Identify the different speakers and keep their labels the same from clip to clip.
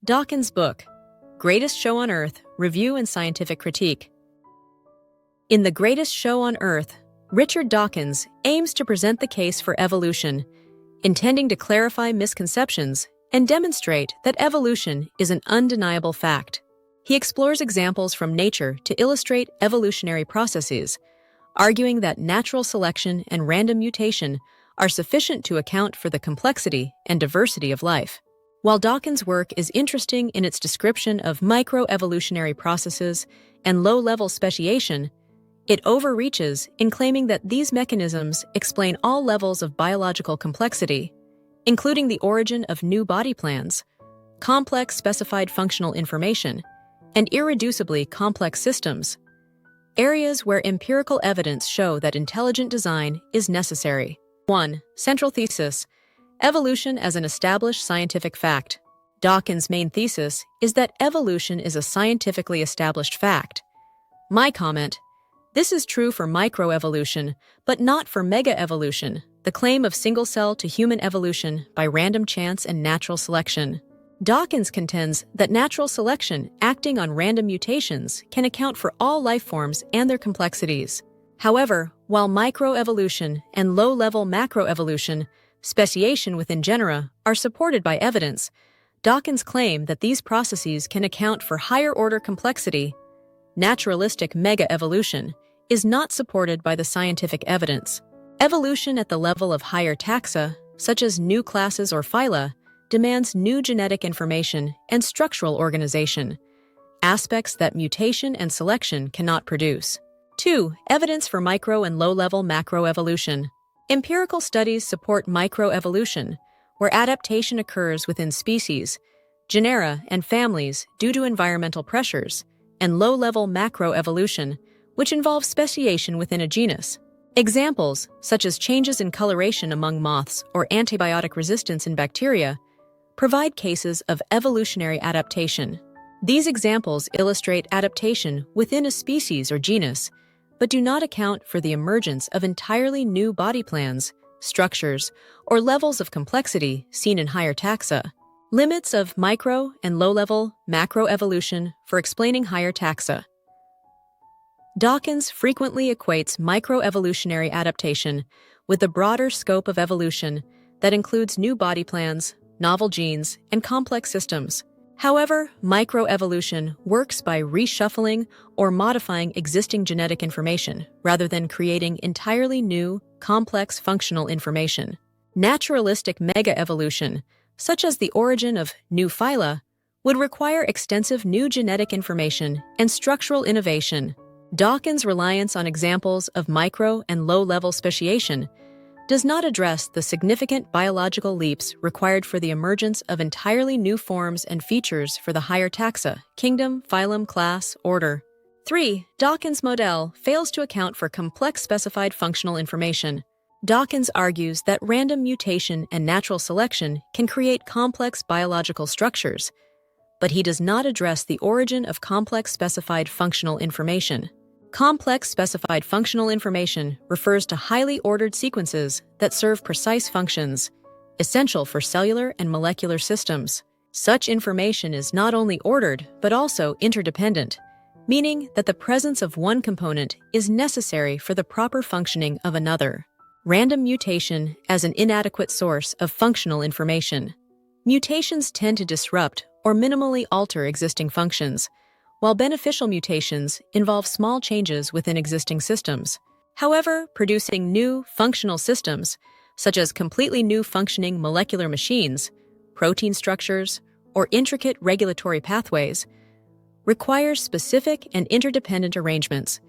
Speaker 1: Dawkins' book, Greatest Show on Earth, Review and Scientific Critique. In The Greatest Show on Earth, Richard Dawkins aims to present the case for evolution, intending to clarify misconceptions and demonstrate that evolution is an undeniable fact. He explores examples from nature to illustrate evolutionary processes, arguing that natural selection and random mutation are sufficient to account for the complexity and diversity of life. While Dawkins' work is interesting in its description of microevolutionary processes and low-level speciation, it overreaches in claiming that these mechanisms explain all levels of biological complexity, including the origin of new body plans, complex specified functional information, and irreducibly complex systems, areas where empirical evidence show that intelligent design is necessary. 1. Central thesis: evolution as an established scientific fact. Dawkins' main thesis is that evolution is a scientifically established fact. My comment: this is true for microevolution, but not for megaevolution, the claim of single-cell to human evolution by random chance and natural selection. Dawkins contends that natural selection acting on random mutations can account for all life forms and their complexities. However, while microevolution and low-level macroevolution, speciation within genera, are supported by evidence, Dawkins' claim that these processes can account for higher-order complexity, naturalistic mega-evolution, is not supported by the scientific evidence. Evolution at the level of higher taxa, such as new classes or phyla, demands new genetic information and structural organization, aspects that mutation and selection cannot produce. 2. Evidence for micro and low-level macroevolution. Empirical studies support microevolution, where adaptation occurs within species, genera, and families due to environmental pressures, and low-level macroevolution, which involves speciation within a genus. Examples, such as changes in coloration among moths or antibiotic resistance in bacteria, provide cases of evolutionary adaptation. These examples illustrate adaptation within a species or genus, but do not account for the emergence of entirely new body plans, structures, or levels of complexity seen in higher taxa. Limits of micro and low-level macroevolution for explaining higher taxa. Dawkins frequently equates microevolutionary adaptation with the broader scope of evolution that includes new body plans, novel genes, and complex systems. However, microevolution works by reshuffling or modifying existing genetic information rather than creating entirely new, complex functional information. Naturalistic megaevolution, such as the origin of new phyla, would require extensive new genetic information and structural innovation. Dawkins' reliance on examples of micro and low-level speciation does not address the significant biological leaps required for the emergence of entirely new forms and features for the higher taxa, kingdom, phylum, class, order. 3. Dawkins' model fails to account for complex specified functional information. Dawkins argues that random mutation and natural selection can create complex biological structures, but he does not address the origin of complex specified functional information. Complex specified functional information refers to highly ordered sequences that serve precise functions, essential for cellular and molecular systems. Such information is not only ordered, but also interdependent, meaning that the presence of one component is necessary for the proper functioning of another. Random mutation as an inadequate source of functional information. Mutations tend to disrupt or minimally alter existing functions, while beneficial mutations involve small changes within existing systems. However, producing new, functional systems, such as completely new functioning molecular machines, protein structures, or intricate regulatory pathways, requires specific and interdependent arrangements,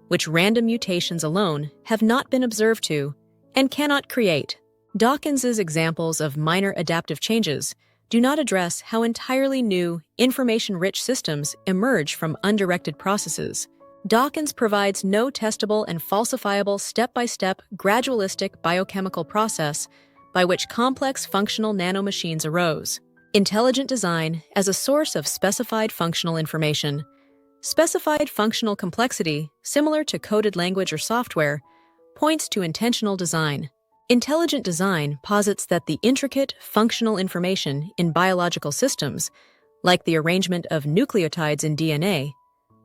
Speaker 1: which random mutations alone have not been observed to and cannot create. Dawkins's examples of minor adaptive changes do not address how entirely new, information-rich systems emerge from undirected processes. Dawkins provides no testable and falsifiable step-by-step gradualistic biochemical process by which complex functional nanomachines arose. Intelligent design as a source of specified functional information. Specified functional complexity, similar to coded language or software, points to intentional design. Intelligent design posits that the intricate, functional information in biological systems like the arrangement of nucleotides in DNA,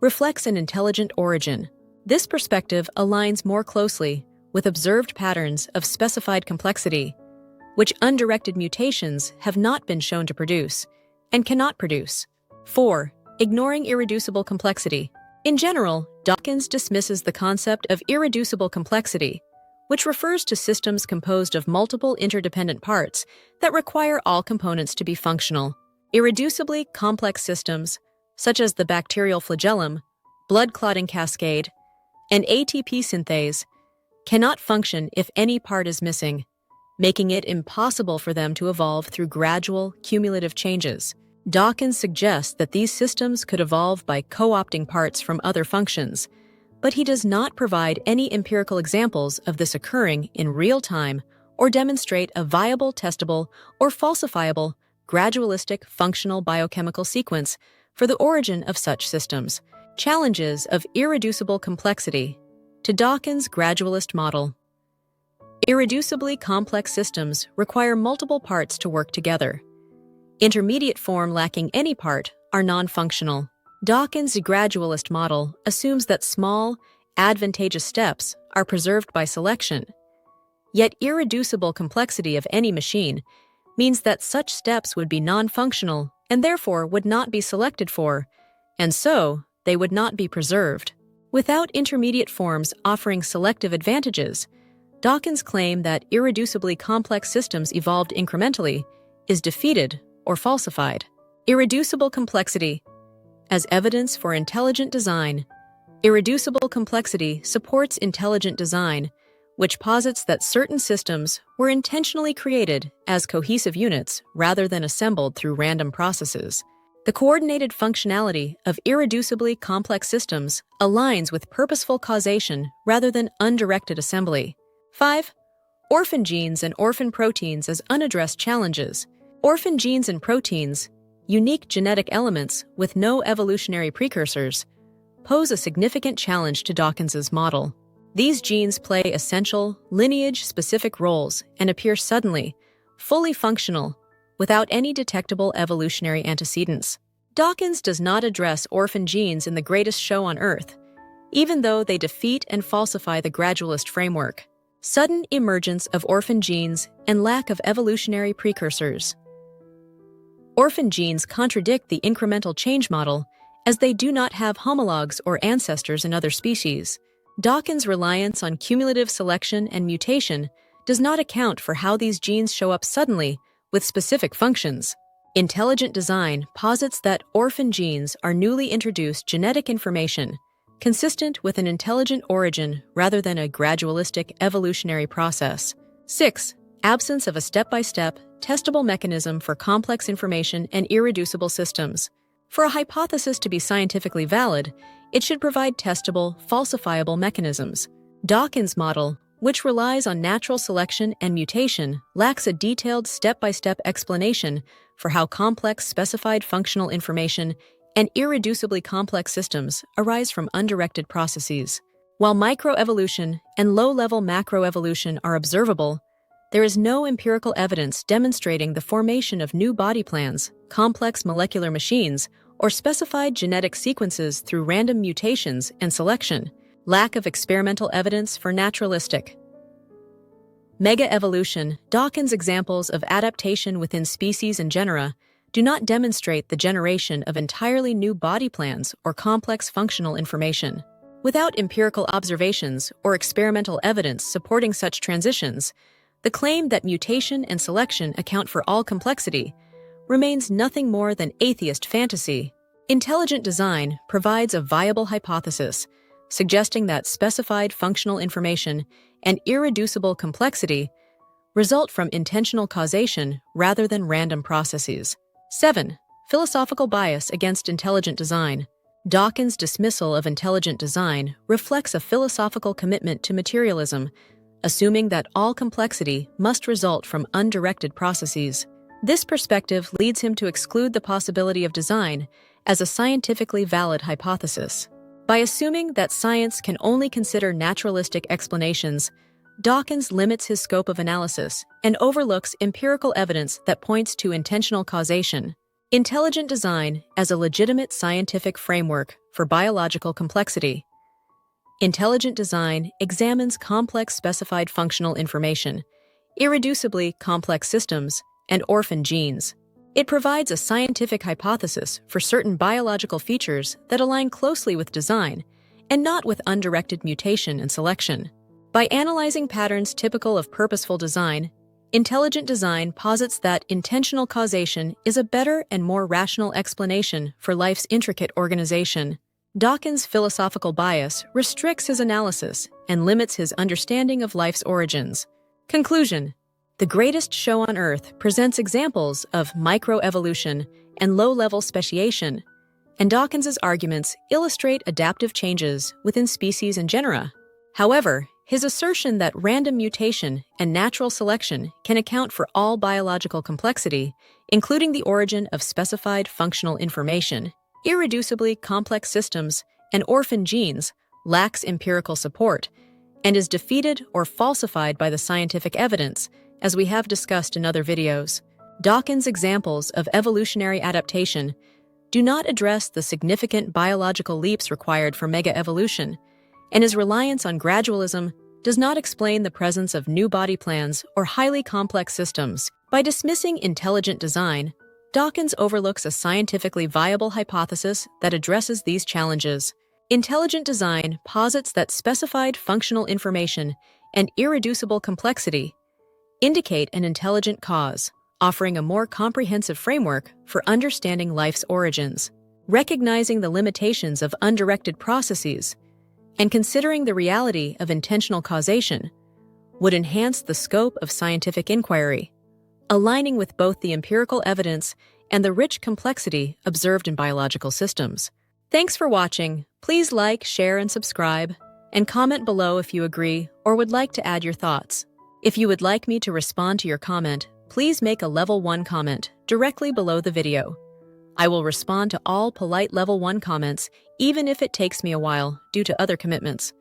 Speaker 1: reflects an intelligent origin. This perspective aligns more closely with observed patterns of specified complexity, which undirected mutations have not been shown to produce and cannot produce. 4. Ignoring irreducible complexity. In general, Dawkins dismisses the concept of irreducible complexity, which refers to systems composed of multiple interdependent parts that require all components to be functional. Irreducibly complex systems, such as the bacterial flagellum, blood clotting cascade, and ATP synthase, cannot function if any part is missing, making it impossible for them to evolve through gradual, cumulative changes. Dawkins suggests that these systems could evolve by co-opting parts from other functions, but he does not provide any empirical examples of this occurring in real time or demonstrate a viable, testable, or falsifiable gradualistic functional biochemical sequence for the origin of such systems. Challenges of irreducible complexity to Dawkins' gradualist model. Irreducibly complex systems require multiple parts to work together. Intermediate form lacking any part are non-functional. Dawkins' gradualist model assumes that small, advantageous steps are preserved by selection. Yet irreducible complexity of any machine means that such steps would be non-functional and therefore would not be selected for, and so they would not be preserved. Without intermediate forms offering selective advantages, Dawkins' claim that irreducibly complex systems evolved incrementally is defeated or falsified. Irreducible complexity. As evidence for intelligent design, irreducible complexity supports intelligent design, which posits that certain systems were intentionally created as cohesive units rather than assembled through random processes. The coordinated functionality of irreducibly complex systems aligns with purposeful causation rather than undirected assembly. 5. Orphan genes and orphan proteins as unaddressed challenges. Orphan genes and proteins, unique genetic elements with no evolutionary precursors, pose a significant challenge to Dawkins's model. These genes play essential, lineage-specific roles and appear suddenly, fully functional, without any detectable evolutionary antecedents. Dawkins does not address orphan genes in The Greatest Show on Earth, even though they defeat and falsify the gradualist framework. Sudden emergence of orphan genes and lack of evolutionary precursors. Orphan genes contradict the incremental change model as they do not have homologs or ancestors in other species. Dawkins' reliance on cumulative selection and mutation does not account for how these genes show up suddenly with specific functions. Intelligent design posits that orphan genes are newly introduced genetic information consistent with an intelligent origin rather than a gradualistic evolutionary process. 6. Absence of a step-by-step, testable mechanism for complex information and irreducible systems. For a hypothesis to be scientifically valid, it should provide testable, falsifiable mechanisms. Dawkins' model, which relies on natural selection and mutation, lacks a detailed step-by-step explanation for how complex specified functional information and irreducibly complex systems arise from undirected processes. While microevolution and low-level macroevolution are observable, there is no empirical evidence demonstrating the formation of new body plans, complex molecular machines, or specified genetic sequences through random mutations and selection. Lack of experimental evidence for naturalistic. Mega-evolution. Dawkins' examples of adaptation within species and genera do not demonstrate the generation of entirely new body plans or complex functional information. Without empirical observations or experimental evidence supporting such transitions, the claim that mutation and selection account for all complexity remains nothing more than atheist fantasy. Intelligent design provides a viable hypothesis, suggesting that specified functional information and irreducible complexity result from intentional causation rather than random processes. 7. Philosophical bias against intelligent design. Dawkins' dismissal of intelligent design reflects a philosophical commitment to materialism, assuming that all complexity must result from undirected processes. This perspective leads him to exclude the possibility of design as a scientifically valid hypothesis. By assuming that science can only consider naturalistic explanations, Dawkins limits his scope of analysis and overlooks empirical evidence that points to intentional causation. Intelligent design as a legitimate scientific framework for biological complexity. Intelligent design examines complex specified functional information, irreducibly complex systems, and orphan genes. It provides a scientific hypothesis for certain biological features that align closely with design and not with undirected mutation and selection. By analyzing patterns typical of purposeful design, intelligent design posits that intentional causation is a better and more rational explanation for life's intricate organization. Dawkins' philosophical bias restricts his analysis and limits his understanding of life's origins. Conclusion: The Greatest Show on Earth presents examples of microevolution and low-level speciation, and Dawkins's arguments illustrate adaptive changes within species and genera. However, his assertion that random mutation and natural selection can account for all biological complexity, including the origin of specified functional information, irreducibly complex systems, and orphan genes, lacks empirical support and is defeated or falsified by the scientific evidence, as we have discussed in other videos. Dawkins' examples of evolutionary adaptation do not address the significant biological leaps required for mega-evolution, and his reliance on gradualism does not explain the presence of new body plans or highly complex systems. By dismissing intelligent design, Dawkins overlooks a scientifically viable hypothesis that addresses these challenges. Intelligent design posits that specified functional information and irreducible complexity indicate an intelligent cause, offering a more comprehensive framework for understanding life's origins. Recognizing the limitations of undirected processes and considering the reality of intentional causation would enhance the scope of scientific inquiry, aligning with both the empirical evidence and the rich complexity observed in biological systems. Thanks for watching. Please like, share, and subscribe, and comment below if you agree or would like to add your thoughts. If you would like me to respond to your comment, please make a Level 1 comment directly below the video. I will respond to all polite Level 1 comments, even if it takes me a while due to other commitments.